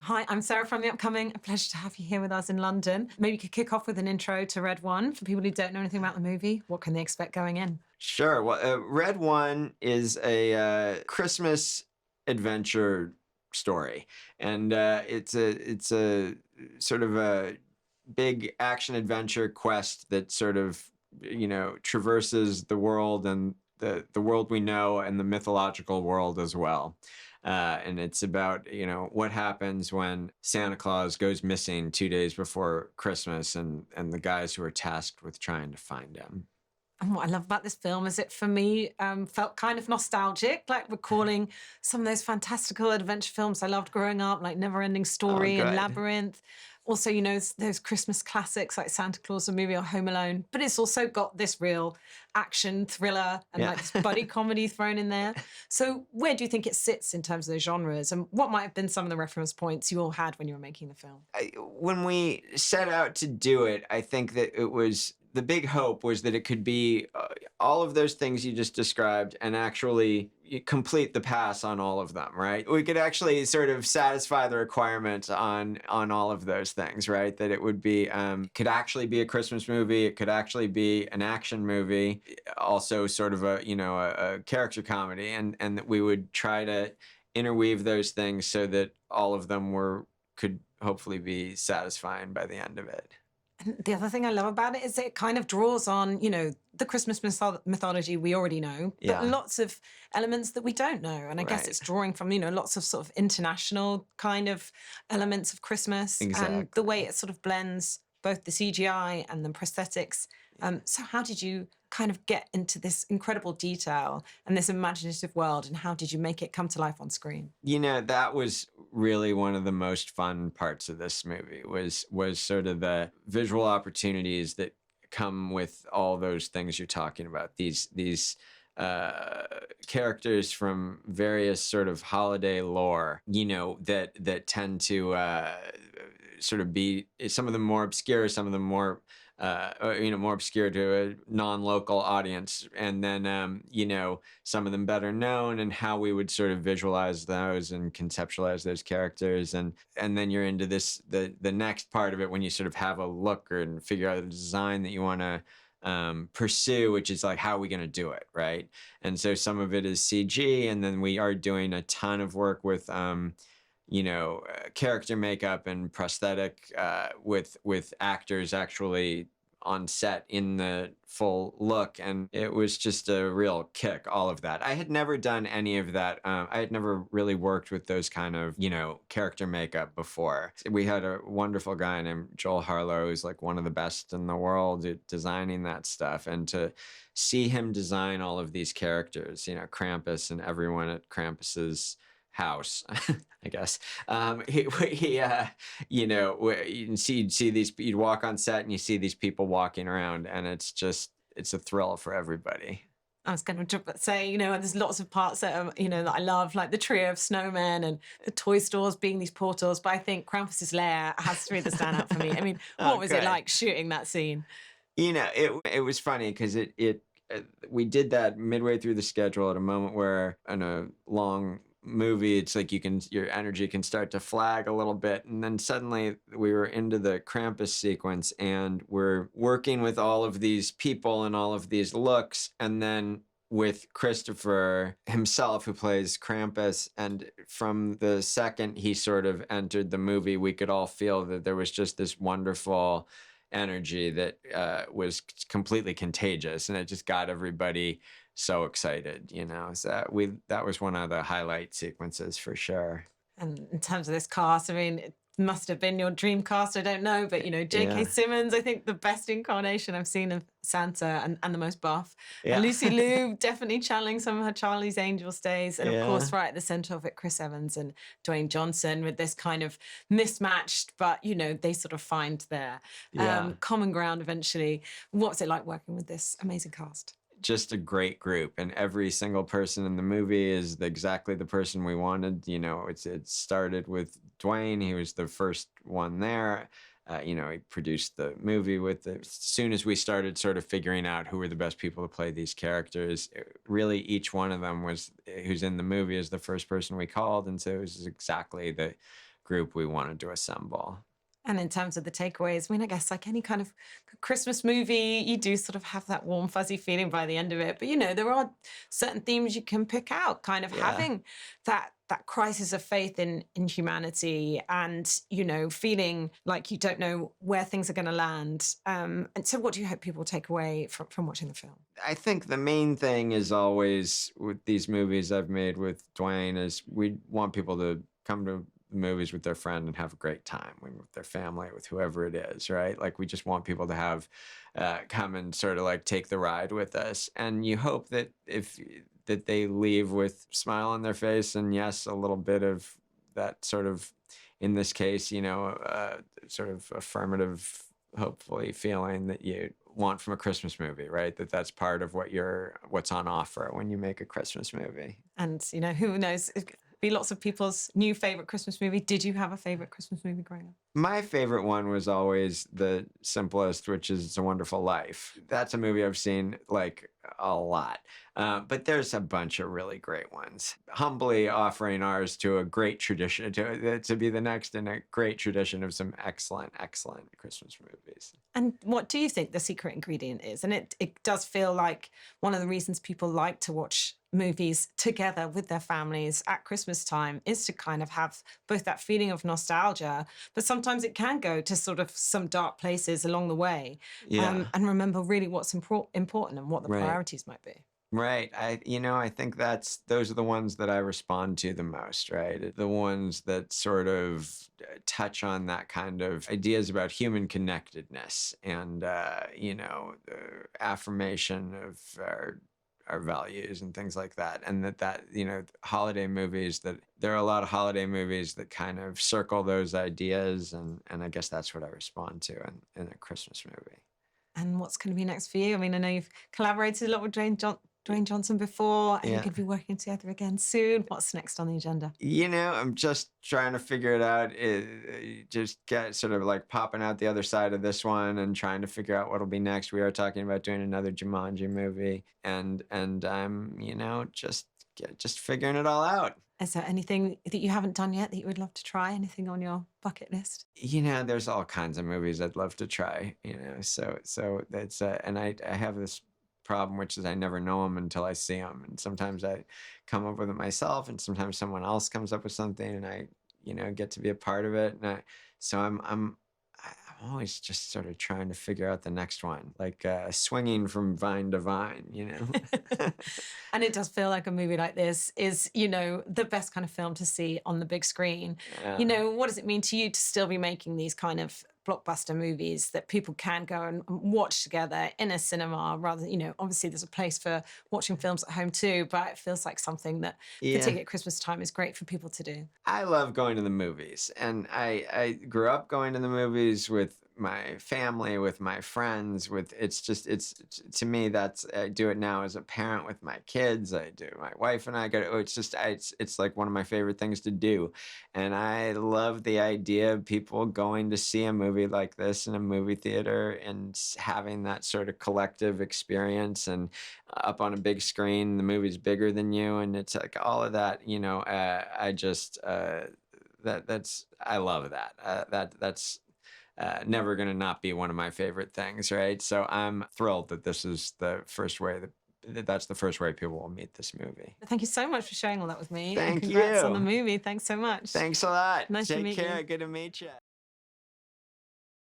Hi, I'm Sarah from The Upcoming. A pleasure to have you here with us in London. Maybe you could kick off with an intro to Red One for people who don't know anything about the movie. What can they expect going in? Sure. Well, Red One is a Christmas adventure story, and it's a sort of a big action adventure quest that sort of traverses the world and the world we know and the mythological world as well. And it's about what happens when Santa Claus goes missing 2 days before Christmas, and the guys who are tasked with trying to find him. And what I love about this film is it, for me, felt kind of nostalgic, like recalling some of those fantastical adventure films I loved growing up, like Never Ending Oh, Story and good. Labyrinth. Also, those Christmas classics like Santa Claus the movie or Home Alone. But it's also got this real action thriller and Yeah. like this buddy comedy thrown in there. So where do you think it sits in terms of those genres? And what might have been some of the reference points you all had when you were making the film? When we set out to do it, I think that it was the big hope was that it could be all of those things you just described and actually complete the pass on all of them, right? We could actually sort of satisfy the requirement on all of those things, right? That it would be could actually be a Christmas movie, it could actually be an action movie, also sort of a character comedy, and that we would try to interweave those things so that all of them could hopefully be satisfying by the end of it. And the other thing I love about it is it kind of draws on, the Christmas mythology we already know, but Yeah, lots of elements that we don't know. And I guess right. it's drawing from, lots of sort of international kind of elements of Christmas and the way Exactly. it sort of blends both the CGI and the prosthetics. So how did you kind of get into this incredible detail and this imaginative world, and how did you make it come to life on screen? That was really one of the most fun parts of this movie was sort of the visual opportunities that come with all those things you're talking about. These characters from various sort of holiday lore, that tend to sort of be some of them more obscure, some of them more more obscure to a non-local audience, and then some of them better known, and how we would sort of visualize those and conceptualize those characters, and then you're into the next part of it when you sort of have a look and figure out a design that you want to pursue, which is like, how are we going to do it, right? And so some of it is CG, and then we are doing a ton of work with character makeup and prosthetic with actors actually on set in the full look, and it was just a real kick. All of that, I had never done any of that. I had never really worked with those kind of character makeup before. We had a wonderful guy named Joel Harlow, who's like one of the best in the world at designing that stuff, and to see him design all of these characters, Krampus and everyone at Krampus's house, I guess. You'd see these, you'd walk on set and you see these people walking around, and it's a thrill for everybody. I was going to say, there's lots of parts that, that I love, like the trio of snowmen and the toy stores being these portals. But I think Krampus's lair has to be the standout for me. I mean, what Oh, was it good. like shooting that scene? It was funny because we did that midway through the schedule at a moment where in a long movie, it's like your energy can start to flag a little bit, and then suddenly we were into the Krampus sequence, and we're working with all of these people and all of these looks, and then with Christopher himself, who plays Krampus, and from the second he sort of entered the movie, we could all feel that there was just this wonderful energy that was completely contagious, and it just got everybody so excited. So that was one of the highlight sequences for sure. And in terms of this cast, I mean, it must have been your dream cast. I don't know, but J.K. Yeah, Simmons, I think the best incarnation I've seen of Santa and the most buff. And yeah, Lucy Liu definitely channeling some of her Charlie's Angels days. And of yeah, course, right at the center of it, Chris Evans and Dwayne Johnson with this kind of mismatched, but they sort of find their yeah. common ground eventually. What was it like working with this amazing cast? Just a great group, and every single person in the movie is exactly the person we wanted. It started with Dwayne. He was the first one there. He produced the movie with it. As soon as we started sort of figuring out who were the best people to play these characters, really each one of them who's in the movie is the first person we called, and so it was exactly the group we wanted to assemble. And in terms of the takeaways, I mean, I guess like any kind of Christmas movie, you do sort of have that warm, fuzzy feeling by the end of it. But there are certain themes you can pick out, kind of Yeah. having that crisis of faith in humanity, and feeling like you don't know where things are going to land. And so, what do you hope people take away from watching the film? I think the main thing is always with these movies I've made with Dwayne is we want people to come to the movies with their friend and have a great time with their family, with whoever it is, right? Like we just want people to have come and sort of like take the ride with us. And you hope that that they leave with a smile on their face and yes, a little bit of that sort of, in this case, sort of affirmative, hopefully feeling that you want from a Christmas movie, right? That's part of what's on offer when you make a Christmas movie. And who knows? It could be lots of people's new favorite Christmas movie. Did you have a favorite Christmas movie growing up? My favorite one was always the simplest, which is It's a Wonderful Life. That's a movie I've seen like a lot. But there's a bunch of really great ones. Humbly offering ours to a great tradition, to be the next in a great tradition of some excellent, excellent Christmas movies. And what do you think the secret ingredient is? And it does feel like one of the reasons people like to watch movies together with their families at Christmas time is to kind of have both that feeling of nostalgia, but sometimes it can go to sort of some dark places along the way. Yeah. And remember really what's important and what the Right. priorities might be. Right. I think those are the ones that I respond to the most, right? The ones that sort of touch on that kind of ideas about human connectedness and, the affirmation of our values and things like that. And holiday movies, that there are a lot of holiday movies that kind of circle those ideas. And I guess that's what I respond to in a Christmas movie. And what's going to be next for you? I mean, I know you've collaborated a lot with Dwayne Johnson before, and you're Yeah. going to be working together again soon. What's next on the agenda? I'm just trying to figure it out. Just get sort of like popping out the other side of this one and trying to figure out what'll be next. We are talking about doing another Jumanji movie, and I'm just figuring it all out. Is there anything that you haven't done yet that you would love to try? Anything on your bucket list? There's all kinds of movies I'd love to try. So that's and I have this problem, which is I never know them until I see them, and sometimes I come up with it myself, and sometimes someone else comes up with something, and I get to be a part of it, and I'm always just sort of trying to figure out the next one, like swinging from vine to vine. And it does feel like a movie like this is, the best kind of film to see on the big screen. What does it mean to you to still be making these kind of blockbuster movies that people can go and watch together in a cinema rather than, obviously there's a place for watching films at home too, but it feels like something that, Yeah. particularly at Christmas time, is great for people to do. I love going to the movies, and I grew up going to the movies with my family, with my friends, it's to me, I do it now as a parent with my kids. I do, my wife and I go, it's like one of my favorite things to do. And I love the idea of people going to see a movie like this in a movie theater and having that sort of collective experience, and up on a big screen, the movie's bigger than you. And it's like all of that, I love that. That's never going to not be one of my favorite things, right? So I'm thrilled that this is the first way that's the first way people will meet this movie. Thank you so much for sharing all that with me. Thank and congrats you. on the movie. Thanks so much. Thanks a lot. Nice to Take meet care. you. Good to meet you.